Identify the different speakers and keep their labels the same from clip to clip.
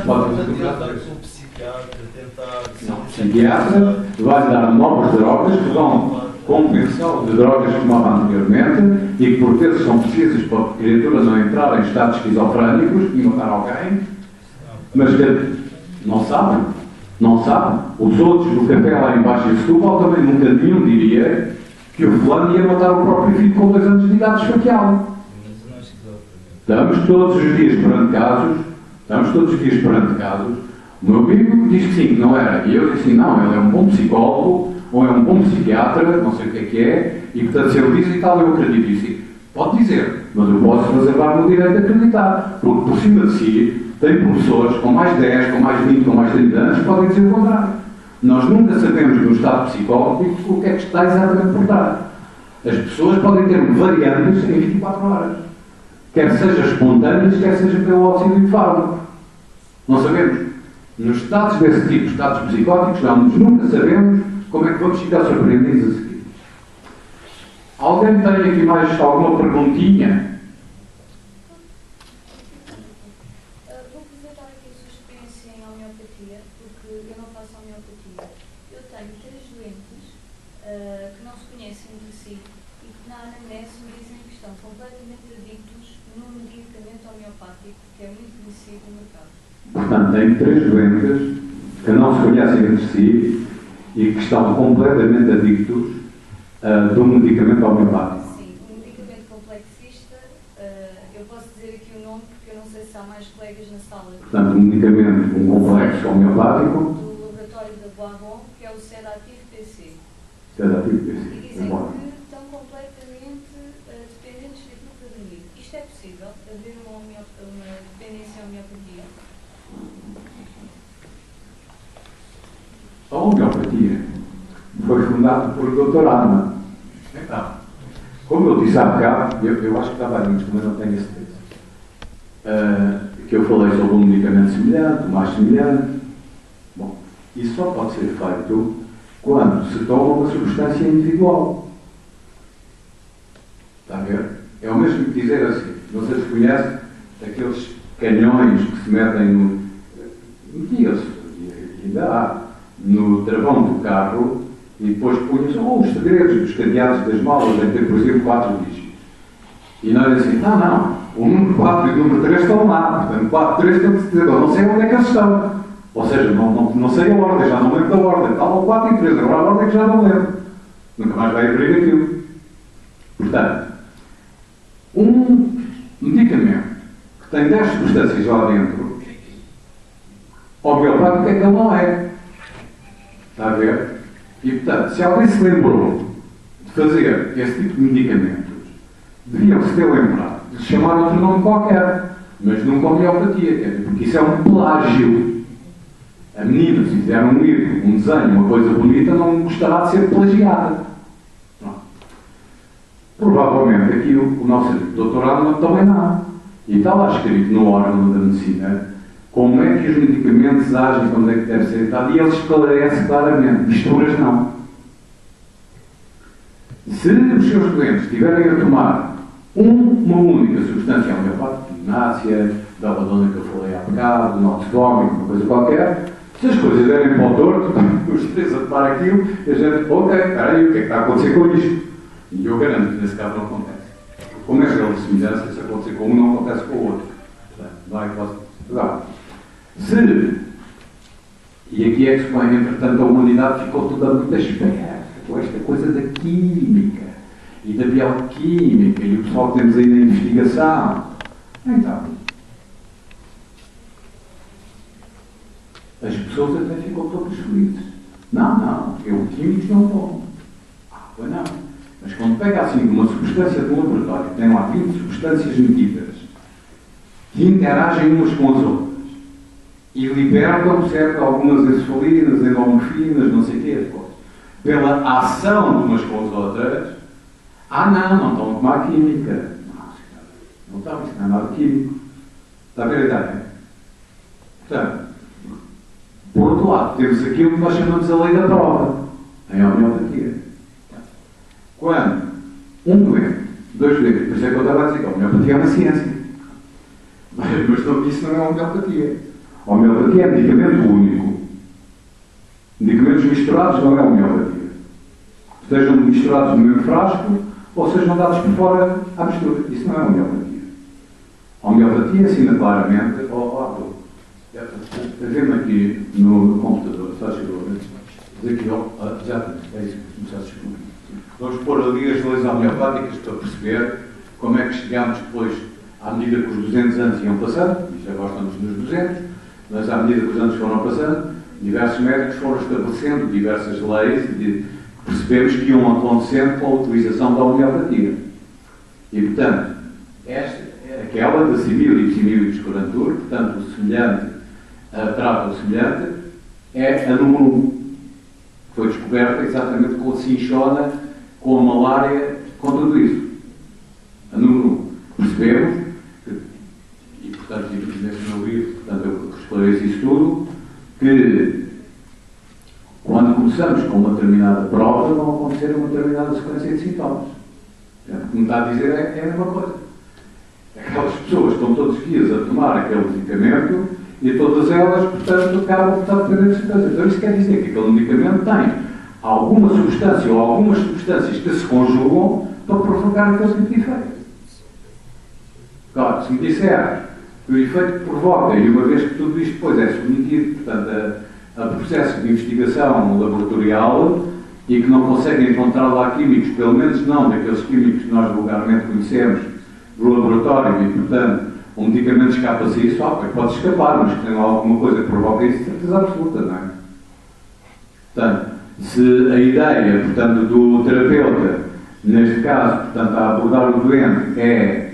Speaker 1: pode
Speaker 2: tentar
Speaker 1: tentar
Speaker 2: com o psiquiatra, tentar...
Speaker 1: Não, o psiquiatra vai dar novas drogas que vão compensar de drogas que tomava anteriormente e que por vezes são precisas para a criatura não entrar em estados esquizofrénicos e matar alguém, mas que não sabe, não sabe. Os outros do café lá embaixo de Setúbal também nunca nenhum diria que o fulano ia matar o próprio filho com 2 anos de idade esfaqueado. Estamos todos os dias perante casos, o meu amigo diz que sim, que não era, e eu disse não, ele é um bom psicólogo, ou é um bom psiquiatra, não sei o que é, e portanto se ele diz e tal, eu acredito. E disse, pode dizer, mas eu posso reservar-me o direito de acreditar, porque por cima de si tem professores com mais 10, com mais 20, com mais 30 anos que podem dizer o contrário. Nós nunca sabemos no estado psicológico o que é que está exatamente por trás. As pessoas podem ter variantes em 24 horas. Quer seja espontâneas, quer seja pelo auxílio de fármaco. Não sabemos. Nos estados desse tipo, estados psicóticos, nunca sabemos como é que vamos ficar surpreendidos a seguir. Alguém tem aqui mais alguma perguntinha?
Speaker 3: Vou apresentar aqui a sua experiência em homeopatia, porque eu não faço homeopatia. Eu tenho 3 doentes que não se conhecem entre si e que na anamnese me dizem que estão completamente adictos num medicamento homeopático que é muito conhecido no mercado.
Speaker 1: Portanto, tem 3 doentes que não se conhecem entre si e que estão completamente adictos de um medicamento homeopático.
Speaker 3: Sim, um medicamento complexista, eu posso dizer aqui o nome porque eu não sei se há mais colegas na sala.
Speaker 1: Portanto, um medicamento, um complexo homeopático.
Speaker 3: Do laboratório da Boivon, que é o Sedative PC.
Speaker 1: Sedative PC.
Speaker 3: E dizem que estão completamente dependentes daquilo que eu dormir. Isto é possível? Haver uma dependência à homeopatia?
Speaker 1: A homeopatia foi fundada por Dr. Arma. Então, como eu disse há bocado, eu acho que estava ali, mas não tenho a certeza, que eu falei sobre um medicamento semelhante, mais semelhante. Bom, isso só pode ser feito quando se toma uma substância individual. Está a ver? É o mesmo que dizer assim, vocês conhecem aqueles canhões que se metem no... metia-se, ainda há, no travão do carro e depois punha-se os segredos dos cadeados das malas em ter, por exemplo, 4 dígitos. E nós assim, não, o número 4 e o número 3 estão lá, portanto, 4 e 3 estão de certeza, não sei onde é que eles estão. Ou seja, não sei a ordem, já não lembro da ordem. Estavam 4 e 3, agora a ordem que já não lembro. Nunca mais vai abrir aquilo. Portanto, um medicamento que tem 10 substâncias lá dentro, homeopático é que ele não é. Está a ver? E, portanto, se alguém se lembrou de fazer esse tipo de medicamentos, deviam-se ter lembrado de chamar outro nome qualquer, mas nunca homeopatia, porque isso é um plágio. A menina, se fizer um livro, um desenho, uma coisa bonita, não gostará de ser plagiada. Não. Provavelmente aqui o nosso doutorado também não. E está lá escrito no órgão da medicina como é que os medicamentos agem, quando é que deve ser tratado, e ele esclarece claramente. Misturas não. Se os seus doentes estiverem a tomar uma única substância homeopática, ginásia, beladona que eu falei há bocado, noxvómico, uma coisa qualquer, se as coisas derem para o torto, os 3 a tomar aquilo, a gente, ok, espera aí, o que é que está a acontecer com isto? E eu garanto que nesse caso não acontece. Como é real de semelhança, se acontecer com um, não acontece com o outro. Não é que posso... Agora, se, e aqui é que se põe, entretanto, a humanidade ficou toda muito esperta com esta coisa da química e da bioquímica e o pessoal que temos aí na investigação. Então, as pessoas até ficam todas felizes. Não, eu químicos não como. Pois não. Mas quando pega assim uma substância de um laboratório, tem lá 20 substâncias medidas que interagem umas com as outras e libertam, certo, algumas encefalinas, endomorfinas, não sei o quê, pela ação de umas com as outras, não estão a tomar química. Não estão, isso não é nada químico. Está a ver a ideia? Portanto, por outro lado, temos aquilo que nós chamamos a lei da prova, em homeopatia. Quando um doente, 2 doentes, por isso é que eu estava a dizer que a homeopatia é uma ciência. Mas isso não é homeopatia. A homeopatia é medicamento único. Medicamentos misturados não é homeopatia. Sejam misturados no mesmo frasco ou sejam dados por fora à mistura. Isso não é homeopatia. A homeopatia ensina claramente. Vê-me aqui no computador, está chegou. Aqui, exatamente, é isso que começaste a explicar. Vamos pôr ali as leis homeopáticas para perceber como é que chegamos depois, à medida que os 200 anos iam passando, e já agora estamos nos 200, mas à medida que os anos foram passando, diversos médicos foram estabelecendo diversas leis e percebemos que iam acontecendo com a utilização da homeopatia. E, portanto, aquela da similibus similibus curantur, portanto, o semelhante trata o semelhante, é a número 1. Foi descoberta exatamente com a cinchona, com a malária, com tudo isso. A número 1. Percebemos, e portanto, nesse meu livro, portanto, eu esclareço isso tudo, que quando começamos com uma determinada prova, vão acontecer uma determinada sequência de sintomas. Como está a dizer, é a mesma coisa. Aquelas pessoas estão todos os dias a tomar aquele medicamento e todas elas, portanto, acabam por estar dependentes de substâncias. Então isso quer dizer que aquele medicamento tem alguma substância ou algumas substâncias que se conjugam para provocar aquele tipo de efeito. Claro, se me disser que o efeito que provoca, e uma vez que tudo isto depois é submetido, portanto, a processo de investigação laboratorial e que não conseguem encontrar lá químicos, pelo menos não daqueles químicos que nós vulgarmente conhecemos do laboratório e, portanto, um medicamento escapa-se isso, pode escapar, mas que tem alguma coisa que provoca isso, certeza absoluta, não é? Portanto, se a ideia, portanto, do terapeuta, neste caso, portanto, a abordar o doente é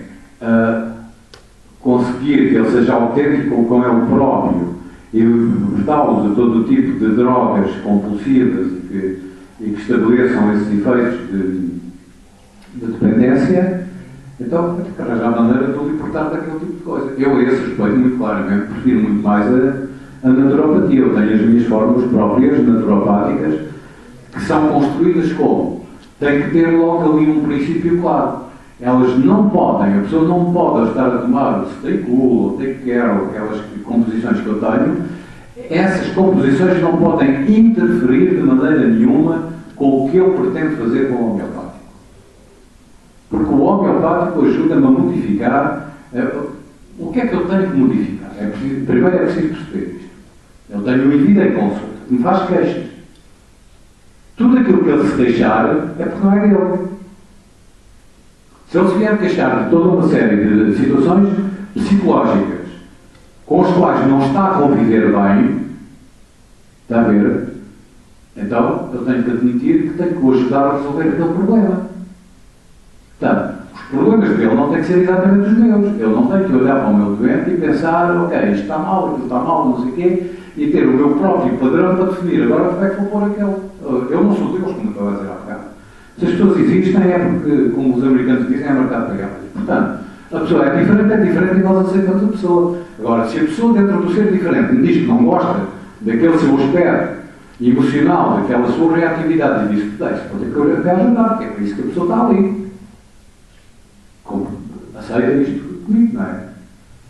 Speaker 1: conseguir que ele seja autêntico com ele próprio e libertá-los de todo o tipo de drogas compulsivas e que estabeleçam esses efeitos de dependência, então tem que arranjar a maneira de o libertar daquele tipo de coisa. Eu, a esse respeito, muito claramente, prefiro muito mais a naturopatia. Eu tenho as minhas fórmulas próprias, naturopáticas, que são construídas como? Tem que ter logo ali um princípio claro. Elas não podem, a pessoa não pode estar a tomar o Stay Cool, o Take Care, ou aquelas composições que eu tenho, essas composições não podem interferir de maneira nenhuma com o que eu pretendo fazer com o homeopático. Porque o homeopático ajuda-me a modificar. O que é que eu tenho que modificar? Primeiro é preciso perceber isto. Eu tenho um indivíduo em consulta que me faz queixas. Tudo aquilo que ele se deixar é porque não é dele. Se ele se vier queixar de toda uma série de situações psicológicas com as quais não está a conviver bem, está a ver? Então eu tenho que admitir que tenho que o ajudar a resolver aquele problema. Portanto, os problemas dele não têm que ser exatamente os meus. Ele não tem que olhar para o meu doente e pensar, ok, isto está mal, aquilo está mal, não sei o quê, e ter o meu próprio padrão para definir. Agora como é que vou pôr aquele? Eu não sou Deus, como estava a dizer há bocado. Se as pessoas existem é porque, como os americanos dizem, é mercado para elas. Portanto, a pessoa é diferente e nós aceitamos a pessoa. Agora, se a pessoa dentro do ser diferente me diz que não gosta daquele seu aspecto emocional, daquela sua reatividade, e diz que deixa, pode ter que ajudar, que é por isso que a pessoa está ali. Aceita isto comigo, não é?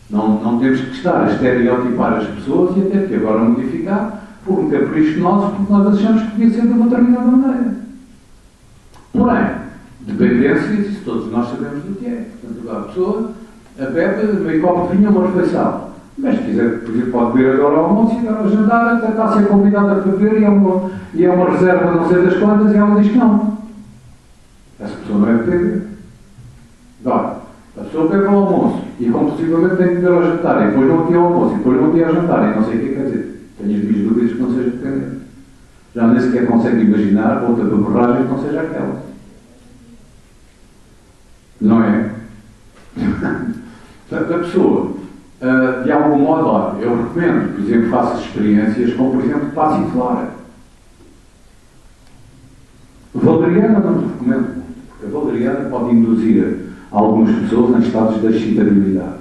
Speaker 1: Não temos que estar a estereotipar as pessoas e a ter que agora modificar por um capricho nosso, porque nós achamos que devia ser de uma determinada maneira. Porém, dependências, isso todos nós sabemos do que é. Portanto, a pessoa bebe meio copo de vinho a uma refeição. Mas se quiser, por exemplo, pode beber agora ao almoço e agora ao jantar, até está a ser convidado a beber e é uma reserva não sei das quantas e ela diz que não. Essa pessoa não é dependente. Agora, a pessoa bebe ao almoço e compulsivamente tem que beber ao jantar e depois não tinha ao almoço e depois não tinha ao jantar e não sei o que quer dizer. Tenho as minhas dúvidas que não seja dependente. Já nem sequer consegue imaginar outra borragem que não seja aquela. Não é? Portanto, a pessoa, de algum modo, olha, eu recomendo, por exemplo, faça experiências com, por exemplo, passiflora. Valeriana não te recomendo muito, porque a valeriana pode induzir algumas pessoas em estados de excitabilidade.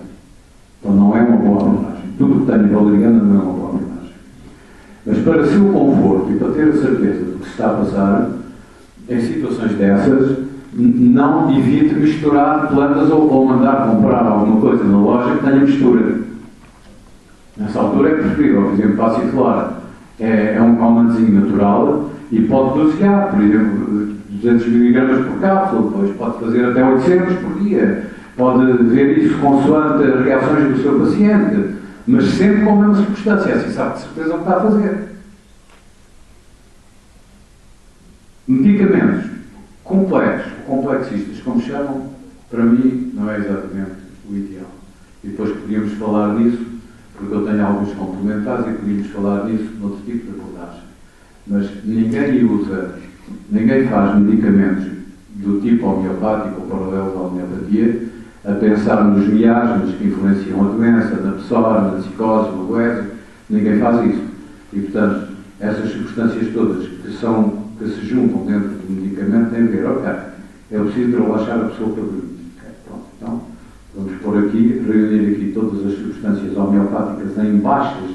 Speaker 1: Então não é uma boa abordagem. Tudo o que tem valeriana não é uma boa abordagem. Mas para seu conforto e para ter a certeza do que se está a passar, em situações dessas, não evite misturar plantas ou mandar comprar alguma coisa na loja que tenha mistura. Nessa altura altura é preferível, por exemplo, para a ciclar, é um calmantezinho natural e pode dosear, por exemplo, 200 mg por cápsula, depois pode fazer até 800 por dia, pode ver isso consoante as reações do seu paciente, mas sempre com a mesma substância, assim sabe de certeza o que está a fazer. Medicamentos complexos, complexistas, como chamam, para mim não é exatamente o ideal. E depois podíamos falar nisso, porque eu tenho alguns complementares e podíamos falar nisso noutro tipo de abordagem. Mas ninguém faz medicamentos do tipo homeopático ou paralelos à homeopatia a pensar nos miasmas que influenciam a doença, na psoa, na psicose, no goézio. Ninguém faz isso. E, portanto, essas substâncias todas que se juntam dentro do medicamento têm a ver, ok, eu preciso de relaxar a pessoa para dormir. Okay, pronto, então, vamos reunir aqui todas as substâncias homeopáticas em baixas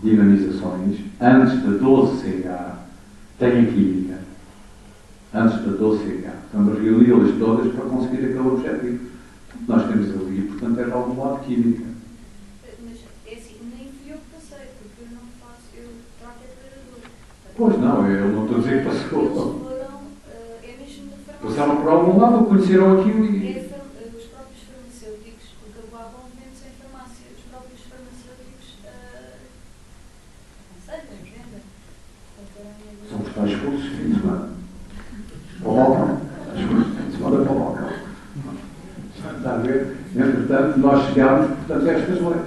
Speaker 1: dinamizações, antes da 12CH, tem a química, antes da 12CH. Vamos reuni-las todas para conseguir aquele objetivo. Nós temos ali, portanto, é de algum lado química.
Speaker 3: Mas, é assim, nem fui eu que passei, porque eu não faço, eu trato é trabalhador.
Speaker 1: Pois não, eu não estou a dizer que
Speaker 3: Eles
Speaker 1: passou.
Speaker 3: foram, é mesmo da farmácia.
Speaker 1: Passaram por algum lado, conheceram aquilo e...
Speaker 3: Os próprios farmacêuticos, porque agora vão vender-se em farmácia, os próprios farmacêuticos aceitam, vendem.
Speaker 1: São os tais cursos de fim de semana. Para o balcão. Os cursos de fim de semana para o balcão. Está a ver? Entretanto, nós chegámos, portanto, a estas leis.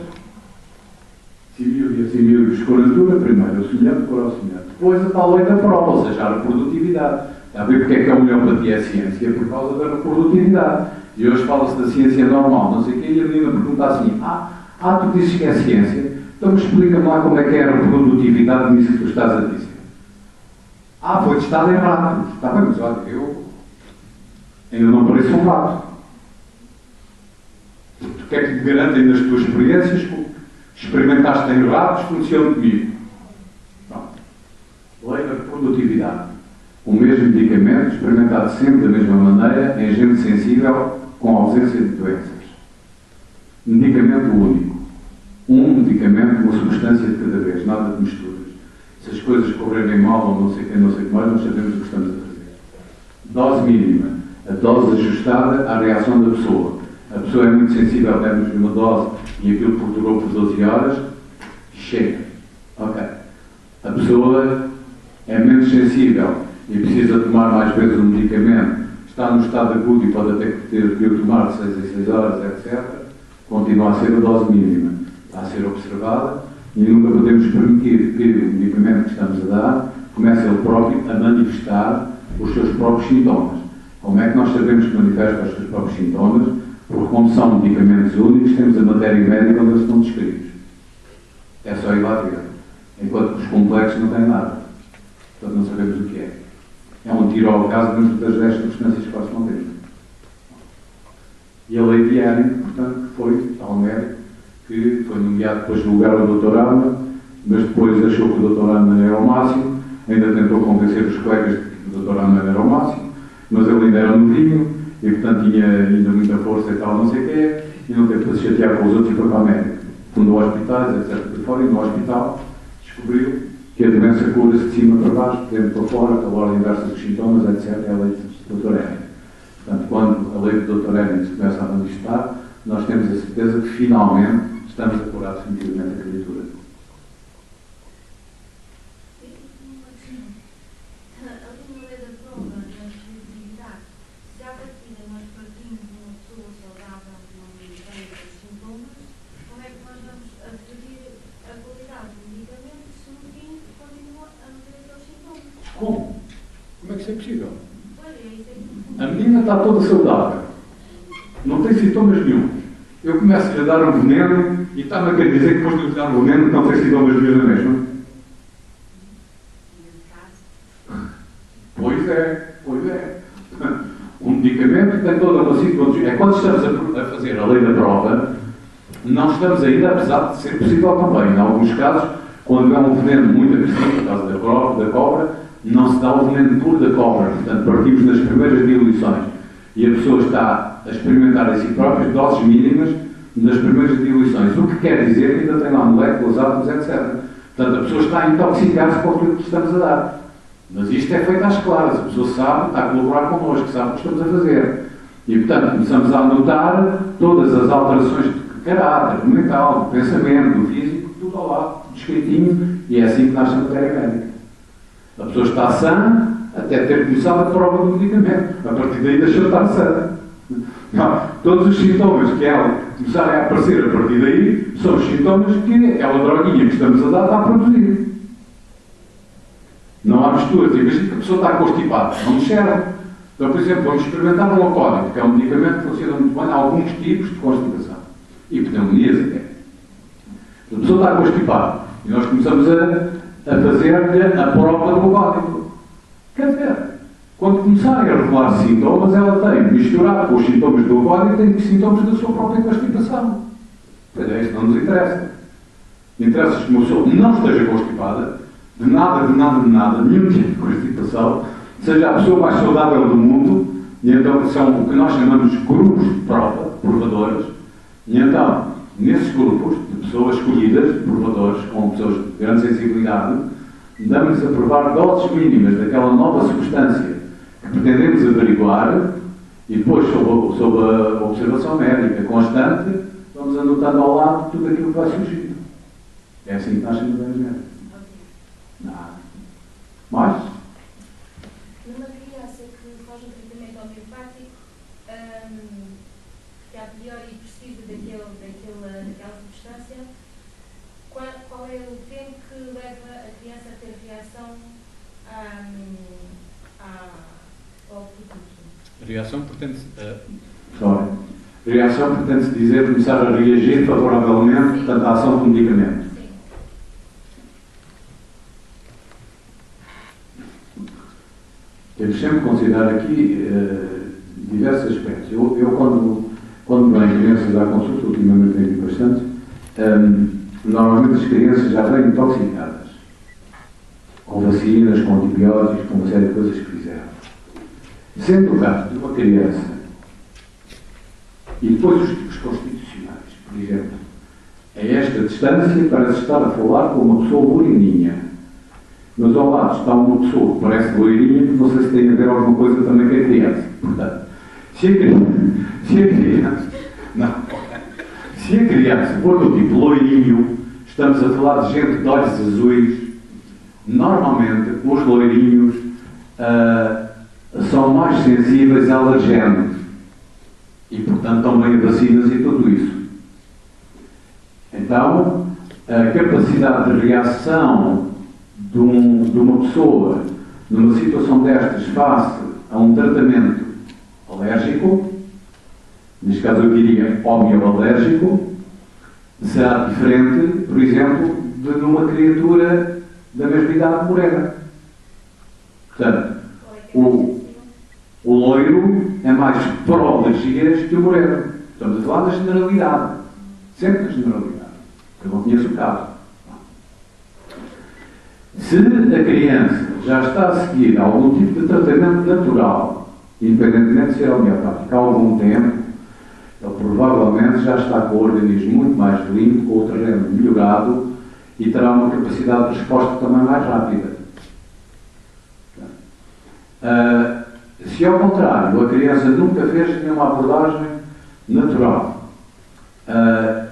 Speaker 1: Simil e escoratura, primeiro o semelhante, depois o semelhante. Depois a tal lei da prova, ou seja, a reprodutividade. Está a ver porque é que a homeopatia é ciência? Por causa da reprodutividade. E hoje fala-se da ciência normal, não sei o quê, e a menina pergunta assim, tu dizes que é ciência? Então explica-me lá como é que é a reprodutividade nisso que tu estás a dizer. Foi testado em ratos. Está bem, mas olha, eu ainda não pareço um rato. O que é que te garantem nas tuas experiências que experimentaste em ratos funciona comigo? Lei da reprodutividade. O mesmo medicamento experimentado sempre da mesma maneira em gente sensível com ausência de doenças. Medicamento único. Um medicamento, uma substância de cada vez, nada de misturas. Se as coisas correrem mal ou não sei o que mais, nós sabemos o que estamos a fazer. Dose mínima. A dose ajustada à reação da pessoa. A pessoa é muito sensível, demos uma dose e aquilo durou por 12 horas, chega. Ok. A pessoa é menos sensível e precisa tomar mais vezes um medicamento, está no estado agudo e pode até ter que o tomar de 6 em 6 horas, etc. Continua a ser a dose mínima. Está a ser observada e nunca podemos permitir que o medicamento que estamos a dar comece ele próprio a manifestar os seus próprios sintomas. Como é que nós sabemos que manifesta os seus próprios sintomas? Porque como são medicamentos únicos, temos a matéria médica onde eles estão descritos. É só ir lá ver. Enquanto que os complexos não têm nada. Portanto, não sabemos o que é. É um tiro ao caso dentro das 10 substâncias que correspondem. E a lei de Ehring, portanto, foi ao médico que foi nomeado depois no lugar do Dr. Alma, mas depois achou que o Dr. Alma era o máximo, ainda tentou convencer os colegas de que o Dr. Alma era o máximo, mas ele ainda era novinho e, portanto, tinha ainda muita força e tal, não sei o quê, e não teve para se chatear com os outros e foi para a médica. Fundou hospitais, etc. Por fora, e no hospital descobriu que a doença cura-se de cima para baixo, de dentro para fora, pela ordem inversa dos sintomas, etc. É a lei do Dr. Ehring. Portanto, quando a lei do Dr. Ehring se começa a manifestar, nós temos a certeza que, finalmente, estamos a curar definitivamente a criatura. Como? Como é que isso é possível? A menina está toda saudável. Não tem sintomas nenhum. Eu começo a dar um veneno e está-me a querer dizer que depois de lhe dar um veneno não tem sintomas nenhum na mesma. Pois é. Um medicamento tem toda uma situação. É quando estamos a fazer a lei da prova, não estamos ainda, apesar de ser possível também. Em alguns casos, quando é um veneno muito agressivo, no caso da cobra, não se dá o veneno puro da cobra. Portanto, partimos das primeiras diluições. E a pessoa está a experimentar em si própria doses mínimas nas primeiras diluições, o que quer dizer que ainda tem lá moléculas, átomos, etc. Portanto, a pessoa está a intoxicar-se com aquilo que estamos a dar. Mas isto é feito às claras, a pessoa sabe, está a colaborar connosco, sabe o que estamos a fazer. E, portanto, começamos a anotar todas as alterações de caráter, do mental, do pensamento, do físico, tudo ao lado, tudo escritinho, e é assim que nasce a matéria médica. A pessoa está sã até ter começado a prova do medicamento. A partir daí deixou de estar sã. Não, todos os sintomas que ela começarem a aparecer a partir daí são os sintomas que aquela droguinha que estamos a dar está a produzir. Não há misturas. Imagina que a pessoa está constipada. Não nos serve. Então, por exemplo, vamos experimentar o Locódico, que é um medicamento que funciona muito bem em alguns tipos de constipação. E pneumonias até. A pessoa está constipada. E nós começamos a fazer-lhe a prova do Locódico. Quer dizer, quando começarem a revelar sintomas, ela tem, misturado com os sintomas do Locódico, tem sintomas da sua própria constipação. Pois é, isso não nos interessa. Interessa-nos que uma pessoa não esteja constipada, de nada, nenhum tipo de constipação, seja a pessoa mais saudável do mundo, e então são o que nós chamamos de grupos de prova, provadores, e então, nesses grupos de pessoas escolhidas, provadores, com pessoas de grande sensibilidade, damos-lhes a provar doses mínimas daquela nova substância que pretendemos averiguar, e depois, sob a observação médica constante, vamos anotando ao lado tudo aquilo que vai surgir. É assim que nascem as médicas. Nada. Mais?
Speaker 3: Numa criança que faz um tratamento homeopático, que a priori precisa daquela substância, qual é o tempo que leva a criança a ter reação ao produto?
Speaker 1: Reação pretende-se dizer começar a reagir favoravelmente, portanto, à ação do medicamento. Temos sempre que considerar aqui diversos aspectos. Eu quando venho crianças à consulta, ultimamente tenho bastante, normalmente as crianças já vêm intoxicadas, com vacinas, com antibióticos, com uma série de coisas que fizeram. Sendo o caso de uma criança, e depois os tipos constitucionais, por exemplo, a esta distância parece estar a falar com uma pessoa loirinha. Mas ao lado está uma pessoa que parece loirinha, que não sei se tem a ver alguma coisa também com a criança. Portanto, se a criança for do tipo loirinho, estamos a falar de gente de olhos azuis, normalmente os loirinhos são mais sensíveis a alergenos e, portanto, também a vacinas e tudo isso. Então, a capacidade de reação de uma pessoa numa situação destas face a um tratamento alérgico, neste caso eu diria homeoalérgico, será diferente, por exemplo, de numa criatura da mesma idade morena. Portanto, o loiro é mais pró-alergias que o moreno. Estamos a falar da generalidade. Sempre da generalidade. Eu não conheço o caso. Se a criança já está a seguir algum tipo de tratamento natural, independentemente de ser homeopático, há algum tempo, ele provavelmente já está com o organismo muito mais limpo, com o terreno melhorado e terá uma capacidade de resposta também mais rápida. Se ao contrário, a criança nunca fez nenhuma abordagem natural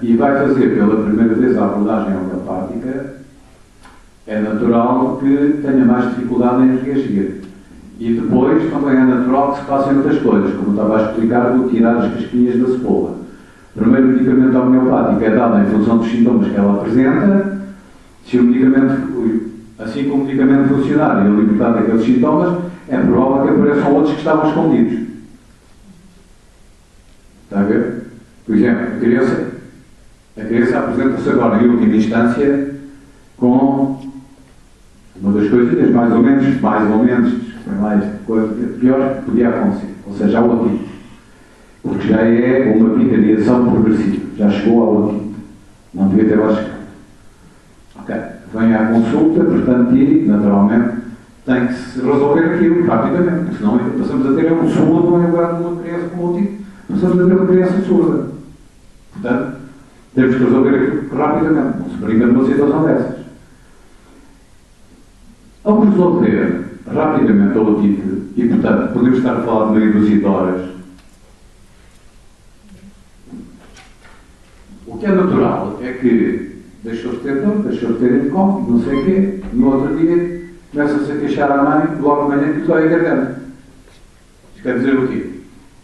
Speaker 1: e vai fazer pela primeira vez a abordagem homeopática, é natural que tenha mais dificuldade em reagir. E depois também é natural que se passem outras coisas, como estava a explicar, do tirar as casquinhas da cebola. O primeiro medicamento homeopático é dado em função dos sintomas que ela apresenta. Se o medicamento, assim como o medicamento funcionar e ele libertar daqueles sintomas, é provável que apareçam outros que estavam escondidos. Está a ver? Por exemplo, a criança apresenta-se agora, em última instância, com uma das coisinhas mais ou menos, desculpem lá esta coisa, pior que podia acontecer, ou seja, ao otite. Porque já é uma picariação progressiva, já chegou ao otite. Não devia ter lá chegado. Ok, vem à consulta, portanto, e, naturalmente, tem que se resolver aquilo rapidamente, porque senão passamos a ter um surdo em lugar de uma criança com otite, passamos a ter uma criança surda. Portanto, temos que resolver aquilo rapidamente, não se brinca numa situação dessas. Ao resolver rapidamente a otite, e portanto podemos estar a falar de meia dúzia de horas, o que é natural é que deixou-se ter dor, deixou-se ter incômodo, não sei o quê, no outro dia começa-se a queixar à mãe, logo de manhã que dói a garganta. Isto quer dizer o quê?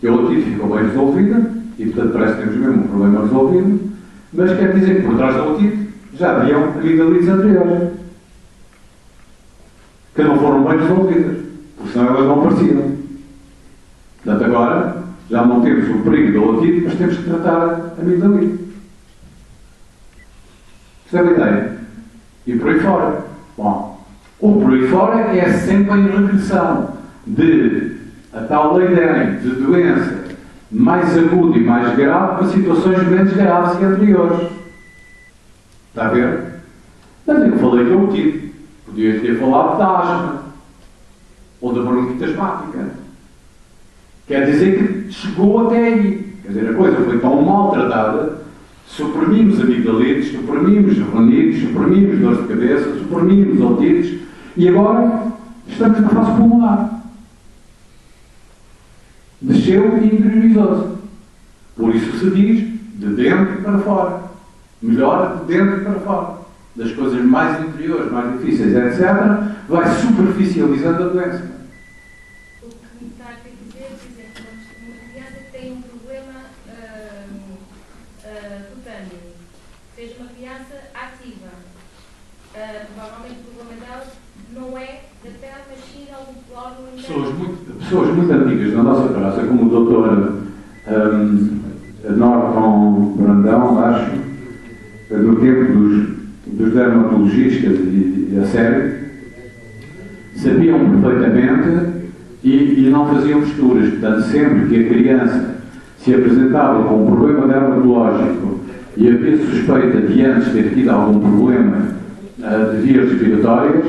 Speaker 1: Que a otite ficou bem resolvida, e portanto parece que temos mesmo um problema resolvido, mas quer dizer que por trás da otite já haviam amigdalites anteriores, que não foram bem resolvidas, porque senão elas não apareciam. Portanto, agora já não temos o perigo da otite, mas temos que tratar a amigdalite. Percebe a ideia? E por aí fora. Bom, o por aí fora é sempre em regressão de a tal lei de Henry, de doença mais aguda e mais grave para situações menos graves e anteriores. Está a ver? Mas eu falei que eu tive. Podia ter falado da asma ou da bronquite asmática. Quer dizer que chegou até aí. Quer dizer, a coisa foi tão maltratada, suprimimos amigdalites, suprimimos ronites, suprimimos dores de cabeça, suprimimos otites e agora estamos na fase pulmonar. Desceu e interiorizou-se. Por isso se diz de dentro para fora. Melhor de dentro para fora. Das coisas mais interiores, mais difíceis, etc., vai superficializando a doença.
Speaker 4: O que me está a dizer, por exemplo, uma criança que tem um problema cutâneo, seja uma criança ativa, provavelmente o problema dela não é da pele, mas sim algum órgão interno.
Speaker 1: Pessoas muito antigas na nossa praça, como o doutor Norton Brandão, acho, do tempo dos dermatologistas e a sério, sabiam perfeitamente e não faziam misturas. Portanto, sempre que a criança se apresentava com um problema dermatológico e havia suspeita de antes ter tido algum problema de vias respiratórias,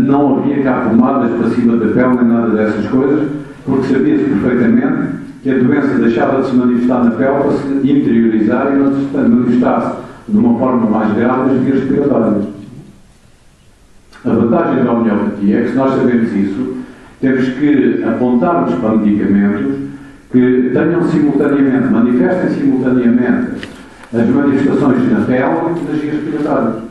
Speaker 1: não havia cá pomadas para cima da pele nem nada dessas coisas, porque sabia-se perfeitamente que a doença deixava de se manifestar na pele para se interiorizar e não se manifestasse de uma forma mais grave nas vias respiratórias. A vantagem da homeopatia é que, se nós sabemos isso, temos que apontar-nos para medicamentos que tenham simultaneamente, manifestem simultaneamente as manifestações na pele e nas vias respiratórias.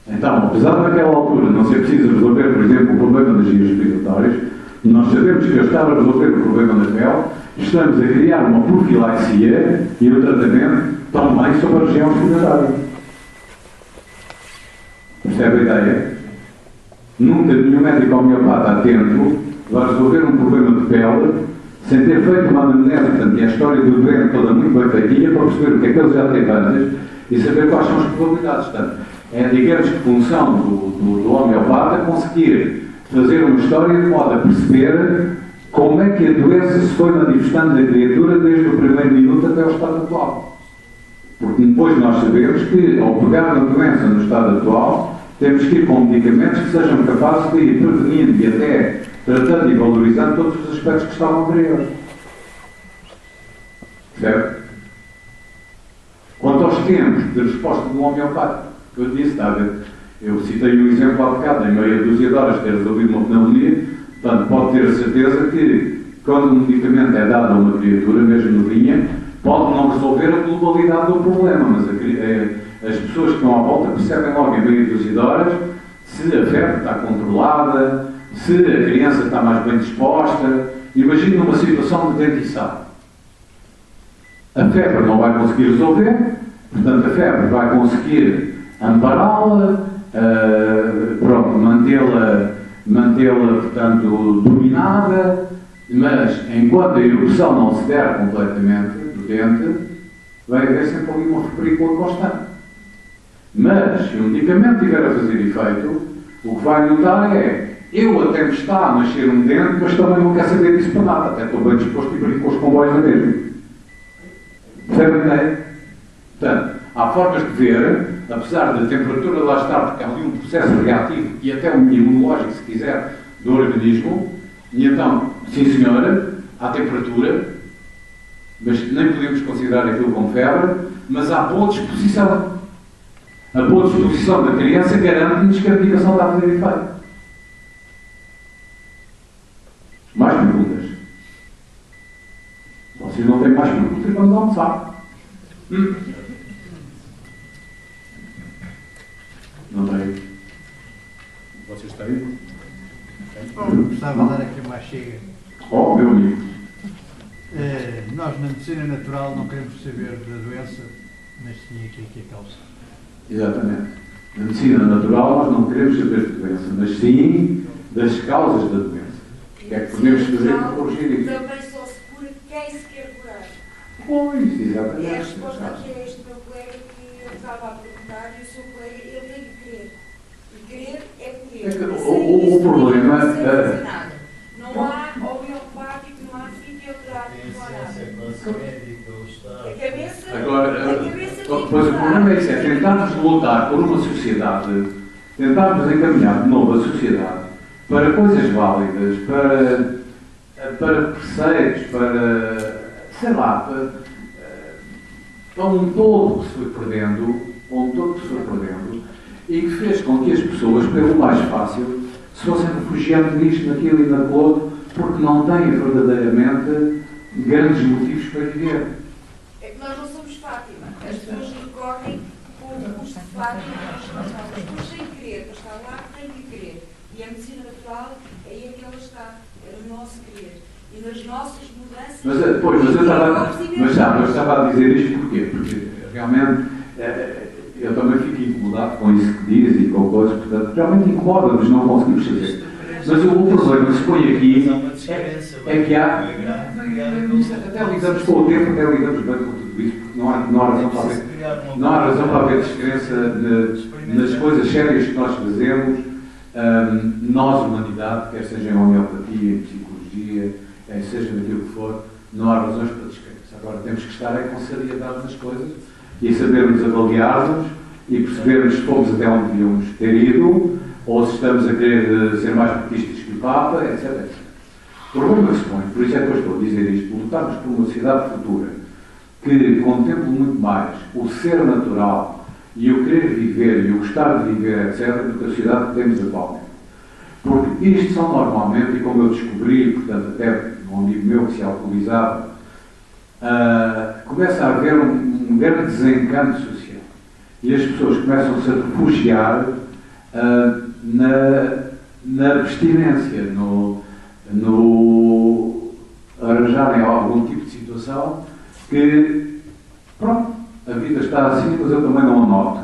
Speaker 1: Então, apesar daquela altura não ser preciso resolver, por exemplo, o problema das vias respiratórias, nós sabemos que ao estar a resolver o problema da pele, estamos a criar uma profilaxia e o tratamento também sobre a região respiratória. Percebe a ideia? Nunca nenhum médico homeopata atento vai resolver um problema de pele sem ter feito uma anamnese, portanto, e a história do doente toda muito bem feitinha para perceber o que é que ele já teve antes e saber quais são as probabilidades. Portanto, é, digamos que, função do homeopata conseguir fazer uma história de modo a perceber como é que a doença se foi manifestando na criatura desde o primeiro minuto até o estado atual. Porque depois nós sabemos que, ao pegar na doença no estado atual, temos que ir com medicamentos que sejam capazes de ir prevenindo e até tratando e valorizando todos os aspectos que estavam anteriores. Certo? Quanto aos tempos de resposta do homeopata, eu disse, está a ver? Eu citei um exemplo há bocado, em meia dúzia de horas ter resolvido uma pneumonia, portanto pode ter a certeza que quando um medicamento é dado a uma criatura, mesmo novinha, pode não resolver a globalidade do problema, mas as pessoas que estão à volta percebem logo em meia dúzia de horas se a febre está controlada, se a criança está mais bem disposta. Imagine numa situação de dentição. A febre não vai conseguir resolver, portanto a febre vai conseguir ampará-la, mantê-la, portanto, dominada, mas enquanto a erupção não se der completamente do dente, vai haver sempre ali uma febrícula constante. Mas, se o medicamento estiver a fazer efeito, o que vai notar é: eu até me está a nascer um dente, mas também não quero saber disso para nada, até estou bem disposto a ir com os comboios na mesma. Percebem a ideia? Portanto, há formas de ver, apesar da temperatura lá estar, porque há ali um processo reativo e até um imunológico, se quiser, do organismo, e então, sim senhora, há temperatura, mas nem podemos considerar aquilo como febre, mas há boa disposição. A boa disposição da criança garante-nos que a medicação está a fazer efeito. Mais perguntas? Vocês não têm mais perguntas, vamos almoçar. Não tem? Vocês têm?
Speaker 5: Bom, gostava de dar aqui uma chega.
Speaker 1: Oh, meu amigo.
Speaker 5: Nós, na medicina natural, não queremos saber da doença, mas sim aquilo que a causa.
Speaker 1: Exatamente. Na medicina natural, nós não queremos saber da doença, mas sim das causas da doença. O que é que podemos fazer para corrigir isso?
Speaker 6: Também só se cura quem se quer curar.
Speaker 1: Pois, exatamente.
Speaker 6: É a resposta aqui a este meu colega que eu estava a perguntar, e o seu colega, ele tem que querer. E querer é poder.
Speaker 1: É que
Speaker 6: E
Speaker 1: o problema
Speaker 6: não sei
Speaker 1: é-
Speaker 6: fazer nada. Não há homeopático, não há fisioterápico, não há nada.
Speaker 2: médica, o Estado.
Speaker 6: A cabeça,
Speaker 1: Agora,
Speaker 6: a cabeça tem que
Speaker 1: pois o
Speaker 6: curar.
Speaker 1: problema é isso, é tentarmos lutar por uma sociedade, tentarmos encaminhar de novo a sociedade para coisas válidas, para preceitos, para, sei lá, para um todo que se foi perdendo, e que fez com que as pessoas, pelo mais fácil, se fossem refugiando nisto, naquilo e naquilo outro, porque não têm verdadeiramente grandes motivos para viver.
Speaker 6: É que nós não somos Fátima. As pessoas recorrem com o curso de Fátima. As pessoas têm que querer. Para estar lá, têm que querer. E a medicina natural é aí que ela está. É no nosso querer. E nas nossas mudanças.
Speaker 1: Mas eu estava a dizer isto porquê? Porque realmente eu também fico incomodado com isso que diz e com coisas, portanto, realmente incomoda-nos, não conseguimos saber. Mas o problema que se põe aqui é que há. Até lidamos com o tempo, até lidamos bem com tudo isso, porque não há razão para haver descrença nas coisas sérias que nós fazemos, nós, humanidade, quer seja em homeopatia, em psicologia, seja naquilo que for, não há razões para descrença. Agora temos que estar com seriedade nas coisas e sabermos avaliar-nos e percebermos se fomos até onde devíamos ter ido, ou se estamos a querer ser mais petistas que o Papa, etc, etc. O problema que se põe, por isso é que eu estou a dizer isto, lutarmos por uma sociedade futura que contemple muito mais o ser natural e o querer viver e o gostar de viver, etc., do que a sociedade que temos atualmente. Porque isto são normalmente, e como eu descobri, portanto, até um amigo meu que se alcoolizava, começa a haver um grande desencanto social. E as pessoas começam-se a refugiar na abstinência, no arranjarem algum tipo de situação que, pronto, a vida está assim, mas eu também não a noto.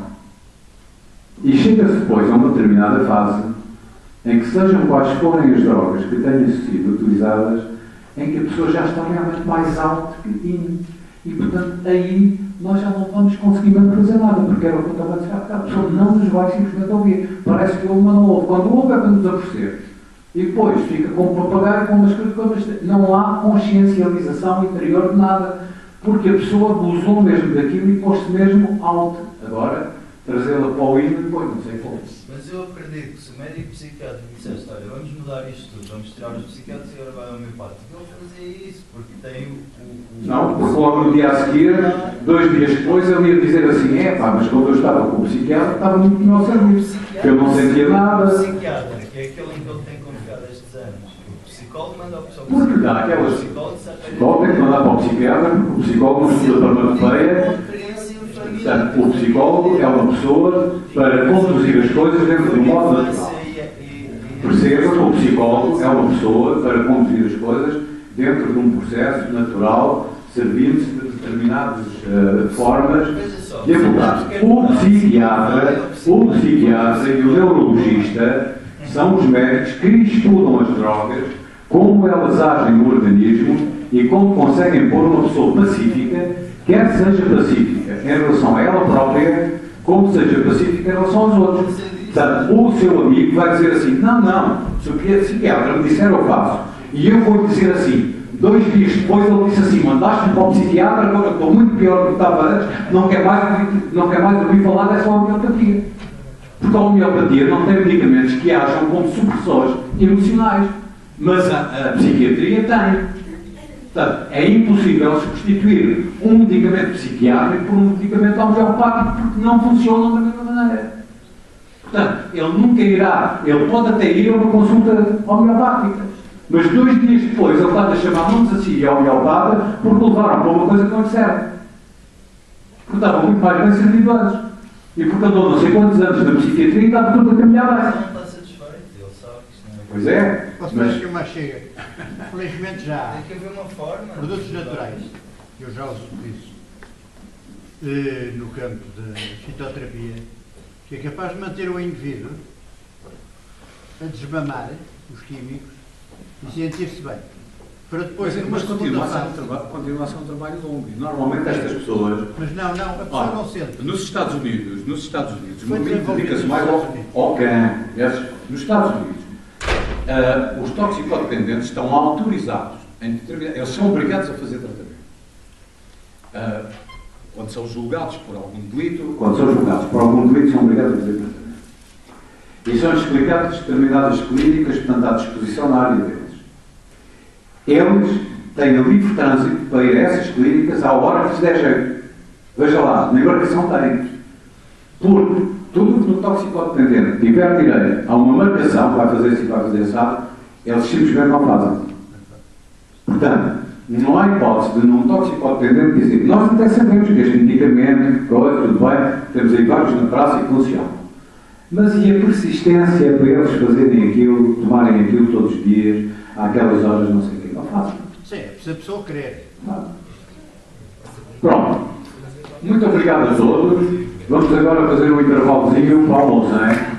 Speaker 1: E chega-se depois a uma determinada fase em que, sejam quais forem as drogas que tenham sido utilizadas, em que a pessoa já está realmente mais alto que e, portanto, aí nós já não vamos conseguir mesmo fazer nada, porque era o que eu estava a dizer, a pessoa não nos vai simplesmente ouvir. Parece que ouve, mas não ouve. Quando ouve é para nos aperceber. E depois fica como papagaio, com umas coisas, não há consciencialização interior de nada, porque a pessoa abusou mesmo daquilo e pôs-se mesmo alto. Agora, trazê-la para o hino, depois não sei como.
Speaker 2: Mas eu acredito que se o médico psiquiátrico dissesse, olha, vamos mudar isto tudo, vamos tirar os psiquiatras e agora vai ao homeopático, ele fazia isso, porque tem o...
Speaker 1: Não, porque logo no dia a seguir, 2 dias depois, ele ia dizer assim, mas quando eu estava com o psiquiatra, estava muito melhor ao serviço. Eu não sentia nada.
Speaker 2: O psiquiatra, que é aquele em que ele tem convocado estes anos, o psicólogo manda a pessoa...
Speaker 1: Porque dá aquelas... O psicólogo tem que mandar para o psiquiatra, porque o psicólogo não estuda para uma feia. Portanto, o psicólogo é uma pessoa para conduzir as coisas dentro de um modo natural. Perceba que o psicólogo é uma pessoa para conduzir as coisas dentro de um processo natural, servindo-se de determinadas formas de abordar. O psiquiatra e o neurologista são os médicos que estudam as drogas, como elas agem no organismo e como conseguem pôr uma pessoa pacífica, quer seja pacífica em relação a ela própria, como seja pacífica em relação aos outros. Portanto, o seu amigo vai dizer assim, não, se o psiquiatra me disser eu faço, e eu vou dizer assim, 2 dias depois ele disse assim, mandaste-me para o psiquiatra, agora estou muito pior do que estava antes, não quer mais ouvir falar dessa homeopatia. Porque a homeopatia não tem medicamentos que agem como supressores emocionais, mas a psiquiatria tem. Portanto, é impossível substituir um medicamento psiquiátrico por um medicamento homeopático porque não funcionam da mesma maneira. Portanto, ele nunca irá, ele pode até ir a uma consulta homeopática, mas 2 dias depois ele está a chamar muitos a si homeopata porque levaram para uma coisa que não lhe serve. Porque estava muito mais bem servido antes. E porque andou não sei quantos anos na psiquiatria e estava tudo a caminhar bem.
Speaker 2: Não está satisfeito, ele sabe que isto não é.
Speaker 1: Pois é.
Speaker 5: Mas que mais chega. Felizmente já há
Speaker 2: Tem que haver uma forma.
Speaker 5: produtos naturais, eu já os utilizo, no campo da fitoterapia, que é capaz de manter o indivíduo a desmamar os químicos e sentir-se bem. Para depois,
Speaker 1: Mas continua a ser um trabalho longo. E normalmente estas pessoas.
Speaker 5: Mas não, a pessoa não sente.
Speaker 1: Nos Estados Unidos,
Speaker 5: Foi
Speaker 1: muito
Speaker 5: desenvolvido
Speaker 1: dedica-se
Speaker 5: nos
Speaker 1: mais
Speaker 5: Estados Unidos.
Speaker 1: ao campo. Nos Estados Unidos, os toxicodependentes estão autorizados em determinar. Eles são obrigados a fazer tratamento. Quando são julgados por algum delito, são obrigados a fazer tratamento. E são explicadas determinadas clínicas, portanto, à disposição na área deles. Eles têm livre trânsito para ir a essas clínicas à hora que lhes der jeito. Veja lá, na embarcação tem. Porque tudo que no toxicodependente tiver direito a uma marcação, vai fazer assim, vai fazer assado, eles simplesmente não fazem. Portanto, não há hipótese de num toxicodependente dizer, nós até sabemos que este medicamento, coisa, tudo bem, temos aí vários na praça e funcionam. Mas e a persistência para eles fazerem aquilo, tomarem aquilo todos os dias, àquelas horas, não sei o quê? Não fazem.
Speaker 5: Sim, é preciso a pessoa querer.
Speaker 1: Pronto. Muito obrigado a todos. Vamos agora fazer um intervalozinho para o almoço, não é?